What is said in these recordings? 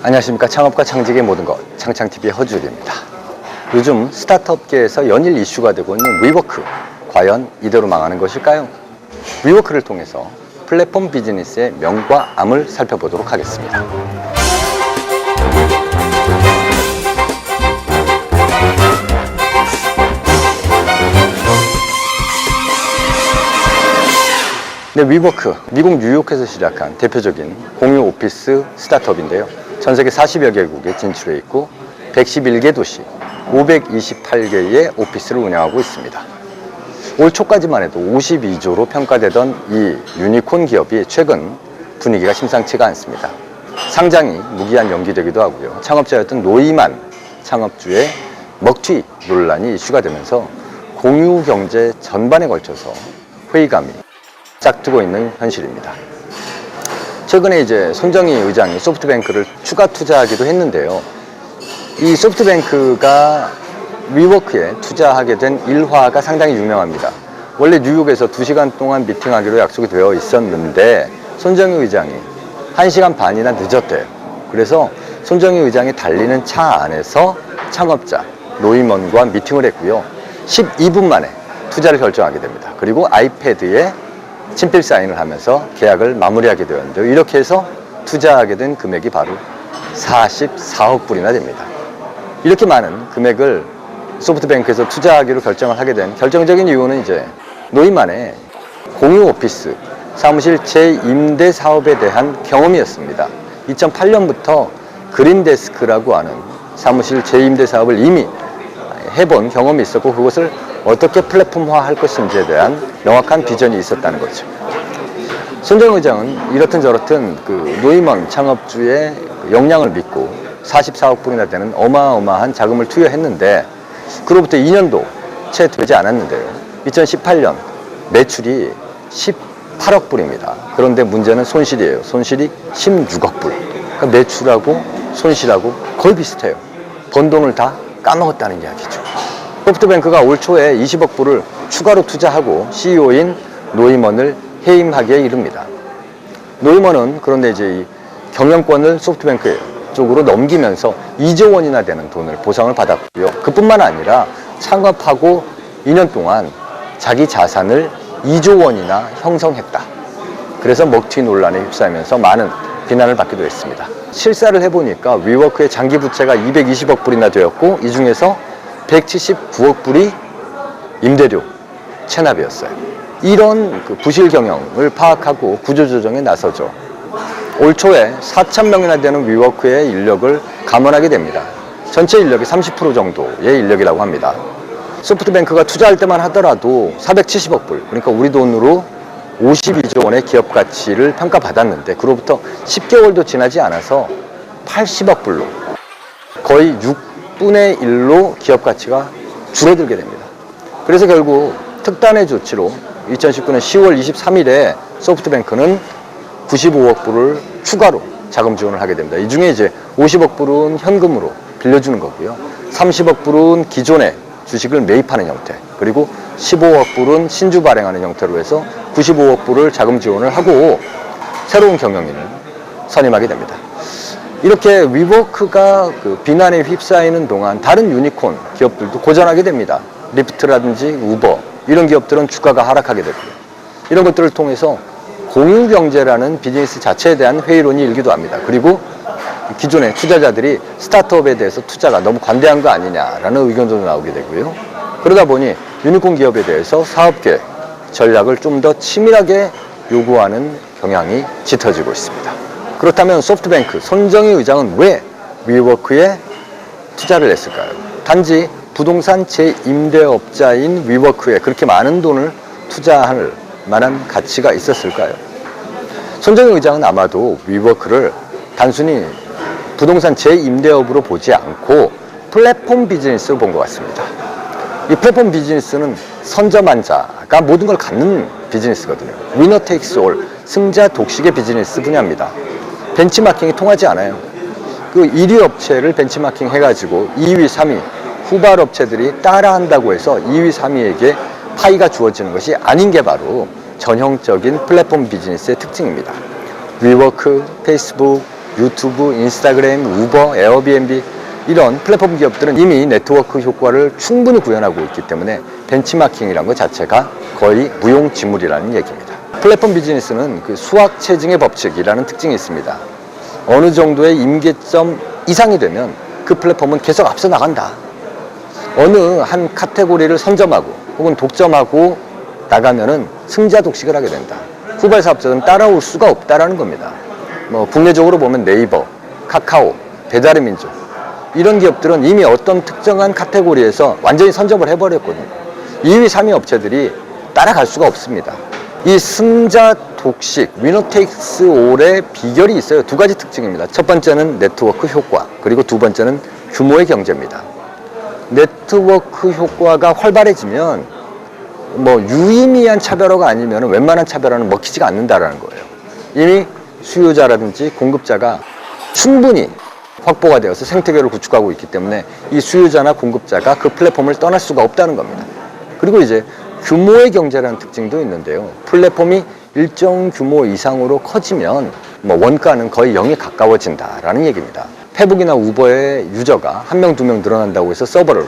안녕하십니까. 창업과 창직의 모든 것, 창창TV의 허주일입니다. 요즘 스타트업계에서 연일 이슈가 되고 있는 위워크, 과연 이대로 망하는 것일까요? 위워크를 통해서 플랫폼 비즈니스의 명과 암을 살펴보도록 하겠습니다. 네, 위워크, 미국 뉴욕에서 시작한 대표적인 공유 오피스 스타트업인데요. 전 세계 40여 개국에 진출해 있고 111개 도시, 528개의 오피스를 운영하고 있습니다. 올 초까지만 해도 52조로 평가되던 이 유니콘 기업이 최근 분위기가 심상치가 않습니다. 상장이 무기한 연기되기도 하고요. 창업자였던 노이만 창업주의 먹튀 논란이 이슈가 되면서 공유 경제 전반에 걸쳐서 회의감이 짝트고 있는 현실입니다. 최근에 이제 손정희 의장이 소프트뱅크를 추가 투자하기도 했는데요. 이 소프트뱅크가 위워크에 투자하게 된 일화가 상당히 유명합니다. 원래 뉴욕에서 2시간 동안 미팅하기로 약속이 되어 있었는데 손정희 의장이 1시간 반이나 늦었대요. 그래서 손정희 의장이 달리는 차 안에서 창업자 노이먼과 미팅을 했고요. 12분 만에 투자를 결정하게 됩니다. 그리고 아이패드에 친필 사인을 하면서 계약을 마무리하게 되었는데요. 이렇게 해서 투자하게 된 금액이 바로 44억 불이나 됩니다. 이렇게 많은 금액을 소프트뱅크에서 투자하기로 결정을 하게 된 결정적인 이유는 이제 노이만의 공유 오피스 사무실 재임대 사업에 대한 경험이었습니다. 2008년부터 그린데스크라고 하는 사무실 재임대 사업을 이미 해본 경험이 있었고 그것을 어떻게 플랫폼화 할 것인지에 대한 명확한 비전이 있었다는 거죠. 손정희 의장은 이렇든 저렇든 그 노이먼 창업주의 역량을 믿고 44억 불이나 되는 어마어마한 자금을 투여했는데 그로부터 2년도 채 되지 않았는데요. 2018년 매출이 18억 불입니다. 그런데 문제는 손실이에요. 손실이 16억 불. 그러니까 매출하고 손실하고 거의 비슷해요. 번 돈을 다 까먹었다는 이야기죠. 소프트뱅크가 올 초에 20억 불을 추가로 투자하고 CEO인 노이먼을 해임하기에 이릅니다. 노이먼은 그런데 이제 이 경영권을 소프트뱅크 쪽으로 넘기면서 2조 원이나 되는 돈을 보상을 받았고요. 그뿐만 아니라 창업하고 2년 동안 자기 자산을 2조 원이나 형성했다. 그래서 먹튀 논란에 휩싸이면서 많은 비난을 받기도 했습니다. 실사를 해보니까 위워크의 장기 부채가 220억 불이나 되었고 이 중에서 179억 불이 임대료 체납이었어요. 이런 그 부실 경영을 파악하고 구조조정에 나서죠. 올 초에 4,000명이나 되는 위워크의 인력을 감원하게 됩니다. 전체 인력의 30% 정도의 인력이라고 합니다. 소프트뱅크가 투자할 때만 하더라도 470억 불, 그러니까 우리 돈으로 52조 원의 기업 가치를 평가받았는데 그로부터 10개월도 지나지 않아서 80억 불로 거의 6분의 1로 기업 가치가 줄어들게 됩니다. 그래서 결국 특단의 조치로 2019년 10월 23일에 소프트뱅크는 95억 불을 추가로 자금 지원을 하게 됩니다. 이 중에 이제 50억 불은 현금으로 빌려주는 거고요. 30억 불은 기존의 주식을 매입하는 형태, 그리고 15억 불은 신주 발행하는 형태로 해서 95억 불을 자금 지원을 하고 새로운 경영인을 선임하게 됩니다. 이렇게 위워크가 그 비난에 휩싸이는 동안 다른 유니콘 기업들도 고전하게 됩니다. 리프트라든지 우버 이런 기업들은 주가가 하락하게 되고요. 이런 것들을 통해서 공유경제라는 비즈니스 자체에 대한 회의론이 일기도 합니다. 그리고 기존의 투자자들이 스타트업에 대해서 투자가 너무 관대한 거 아니냐라는 의견도 나오게 되고요. 그러다 보니 유니콘 기업에 대해서 사업계획, 전략을 좀 더 치밀하게 요구하는 경향이 짙어지고 있습니다. 그렇다면 소프트뱅크 손정희 의장은 왜 위워크에 투자를 했을까요? 단지 부동산 재임대업자인 위워크에 그렇게 많은 돈을 투자할 만한 가치가 있었을까요? 손정희 의장은 아마도 위워크를 단순히 부동산 재임대업으로 보지 않고 플랫폼 비즈니스로 본 것 같습니다. 이 플랫폼 비즈니스는 선점한자가 모든 걸 갖는 비즈니스거든요. 위너 테이크스 올, 승자 독식의 비즈니스 분야입니다. 벤치마킹이 통하지 않아요. 그 1위 업체를 벤치마킹 해가지고 2위, 3위, 후발 업체들이 따라한다고 해서 2위, 3위에게 파이가 주어지는 것이 아닌 게 바로 전형적인 플랫폼 비즈니스의 특징입니다. 위워크, 페이스북, 유튜브, 인스타그램, 우버, 에어비앤비 이런 플랫폼 기업들은 이미 네트워크 효과를 충분히 구현하고 있기 때문에 벤치마킹이라는 것 자체가 거의 무용지물이라는 얘기입니다. 플랫폼 비즈니스는 그 수학체증의 법칙이라는 특징이 있습니다. 어느 정도의 임계점 이상이 되면 그 플랫폼은 계속 앞서 나간다. 어느 한 카테고리를 선점하고 혹은 독점하고 나가면은 승자 독식을 하게 된다. 후발 사업자는 따라올 수가 없다라는 겁니다. 국내적으로 보면 네이버, 카카오, 배달의 민족 이런 기업들은 이미 어떤 특정한 카테고리에서 완전히 선점을 해버렸거든요. 2위, 3위 업체들이 따라갈 수가 없습니다. 이 승자 독식, 위너 테이크스 올의 비결이 있어요. 두 가지 특징입니다. 첫 번째는 네트워크 효과, 그리고 두 번째는 규모의 경제입니다. 네트워크 효과가 활발해지면 유의미한 차별화가 아니면 웬만한 차별화는 먹히지가 않는다라는 거예요. 이미 수요자라든지 공급자가 충분히 확보가 되어서 생태계를 구축하고 있기 때문에 이 수요자나 공급자가 그 플랫폼을 떠날 수가 없다는 겁니다. 그리고 이제 규모의 경제라는 특징도 있는데요. 플랫폼이 일정 규모 이상으로 커지면 원가는 거의 0에 가까워진다라는 얘기입니다. 페북이나 우버의 유저가 1명, 2명 늘어난다고 해서 서버를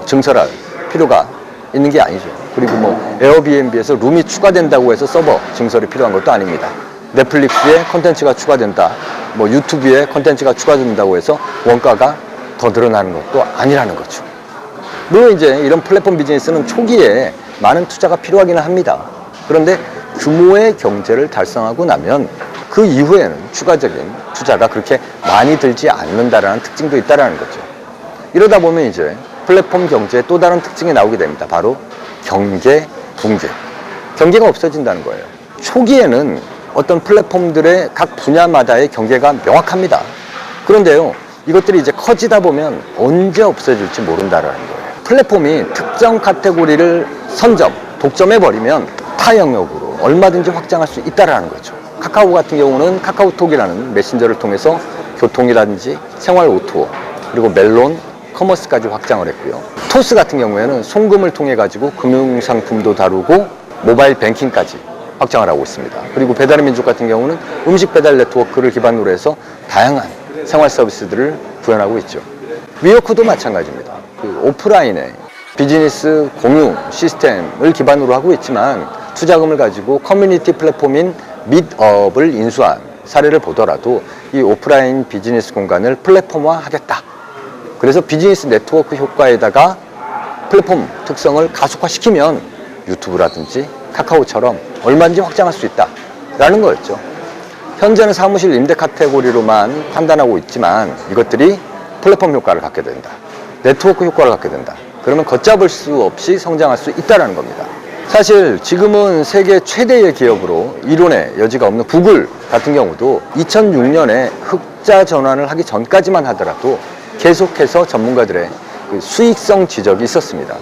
증설할 필요가 있는 게 아니죠. 그리고 에어비앤비에서 룸이 추가된다고 해서 서버 증설이 필요한 것도 아닙니다. 넷플릭스에 콘텐츠가 추가된다, 유튜브에 콘텐츠가 추가된다고 해서 원가가 더 늘어나는 것도 아니라는 거죠. 물론 이제 이런 플랫폼 비즈니스는 초기에 많은 투자가 필요하기는 합니다. 그런데 규모의 경제를 달성하고 나면 그 이후에는 추가적인 투자가 그렇게 많이 들지 않는다라는 특징도 있다라는 거죠. 이러다 보면 이제 플랫폼 경제의 또 다른 특징이 나오게 됩니다. 바로 경계, 붕괴. 경계가 없어진다는 거예요. 초기에는 어떤 플랫폼들의 각 분야마다의 경계가 명확합니다. 그런데요, 이것들이 이제 커지다 보면 언제 없어질지 모른다라는 거예요. 플랫폼이 특정 카테고리를 선점, 독점해버리면 타 영역으로 얼마든지 확장할 수 있다라는 거죠. 카카오 같은 경우는 카카오톡이라는 메신저를 통해서 교통이라든지 생활 오토, 그리고 멜론, 커머스까지 확장을 했고요. 토스 같은 경우에는 송금을 통해 가지고 금융상품도 다루고 모바일 뱅킹까지 확장을 하고 있습니다. 그리고 배달의 민족 같은 경우는 음식 배달 네트워크를 기반으로 해서 다양한 생활 서비스들을 구현하고 있죠. 위워크도 마찬가지입니다. 그 오프라인의 비즈니스 공유 시스템을 기반으로 하고 있지만 투자금을 가지고 커뮤니티 플랫폼인 밋업을 인수한 사례를 보더라도 이 오프라인 비즈니스 공간을 플랫폼화 하겠다. 그래서 비즈니스 네트워크 효과에다가 플랫폼 특성을 가속화시키면 유튜브라든지 카카오처럼 얼마든지 확장할 수 있다라는 거였죠. 현재는 사무실 임대 카테고리로만 판단하고 있지만 이것들이 플랫폼 효과를 갖게 된다. 네트워크 효과를 갖게 된다. 그러면 걷잡을 수 없이 성장할 수 있다는 겁니다. 사실 지금은 세계 최대의 기업으로 이론의 여지가 없는 구글 같은 경우도 2006년에 흑자 전환을 하기 전까지만 하더라도 계속해서 전문가들의 그 수익성 지적이 있었습니다.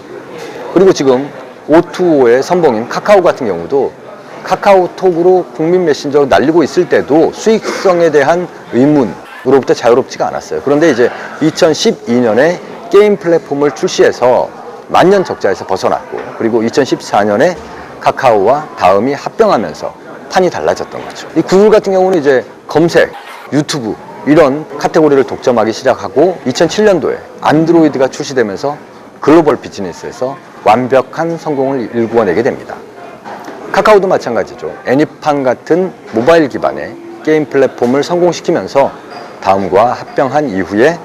그리고 지금 O2O의 선봉인 카카오 같은 경우도 카카오톡으로 국민 메신저로 날리고 있을 때도 수익성에 대한 의문으로부터 자유롭지가 않았어요. 그런데 이제 2012년에 게임 플랫폼을 출시해서 만년 적자에서 벗어났고, 그리고 2014년에 카카오와 다음이 합병하면서 판이 달라졌던 거죠. 이 구글 같은 경우는 이제 검색, 유튜브 이런 카테고리를 독점하기 시작하고 2007년도에 안드로이드가 출시되면서 글로벌 비즈니스에서 완벽한 성공을 일구어내게 됩니다. 카카오도 마찬가지죠. 애니팡 같은 모바일 기반의 게임 플랫폼을 성공시키면서 다음과 합병한 이후에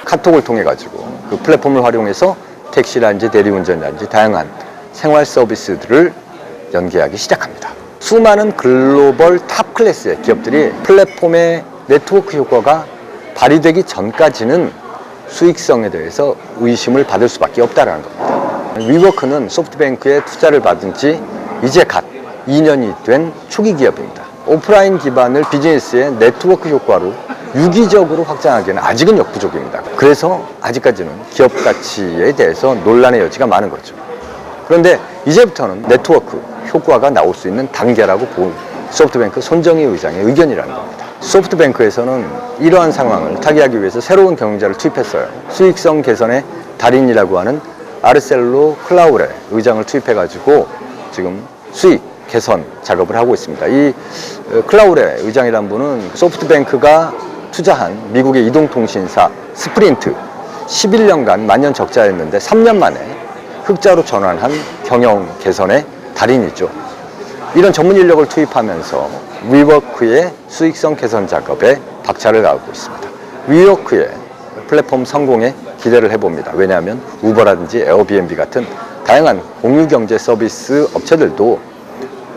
카톡을 통해 가지고 그 플랫폼을 활용해서 택시라든지 대리운전이라든지 다양한 생활 서비스들을 연계하기 시작합니다. 수많은 글로벌 탑 클래스의 기업들이 플랫폼의 네트워크 효과가 발휘되기 전까지는 수익성에 대해서 의심을 받을 수밖에 없다는 겁니다. 위워크는 소프트뱅크의 투자를 받은 지 이제 갓 2년이 된 초기 기업입니다. 오프라인 기반을 비즈니스의 네트워크 효과로 유기적으로 확장하기에는 아직은 역부족입니다. 그래서 아직까지는 기업 가치에 대해서 논란의 여지가 많은 거죠. 그런데 이제부터는 네트워크 효과가 나올 수 있는 단계라고 본 소프트뱅크 손정희 의장의 의견이라는 겁니다. 소프트뱅크에서는 이러한 상황을 타개하기 위해서 새로운 경영자를 투입했어요. 수익성 개선의 달인이라고 하는 아르셀로 클라우레 의장을 투입해가지고 지금 수익 개선 작업을 하고 있습니다. 이 클라우레 의장이라는 분은 소프트뱅크가 투자한 미국의 이동통신사 스프린트 11년간 만년 적자였는데 3년 만에 흑자로 전환한 경영 개선의 달인이죠. 이런 전문 인력을 투입하면서 위워크의 수익성 개선 작업에 박차를 가하고 있습니다. 위워크의 플랫폼 성공에 기대를 해봅니다. 왜냐하면 우버라든지 에어비앤비 같은 다양한 공유경제 서비스 업체들도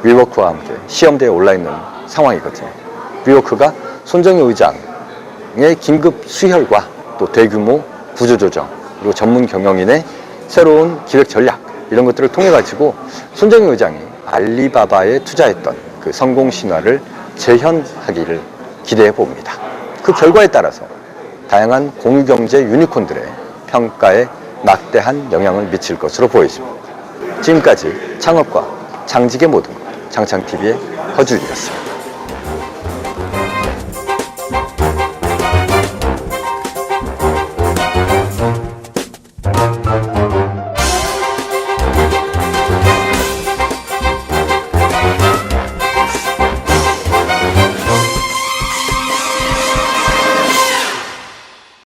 위워크와 함께 시험대에 올라있는 상황이거든요. 위워크가 손정희 의장의 긴급 수혈과 또 대규모 구조조정, 그리고 전문 경영인의 새로운 기획 전략 이런 것들을 통해 가지고 손정희 의장이 알리바바에 투자했던 그 성공 신화를 재현하기를 기대해 봅니다. 그 결과에 따라서 다양한 공유경제 유니콘들의 평가에 막대한 영향을 미칠 것으로 보여집니다. 지금까지 창업과 장직의 모든 것, 장창TV의 허준이었습니다.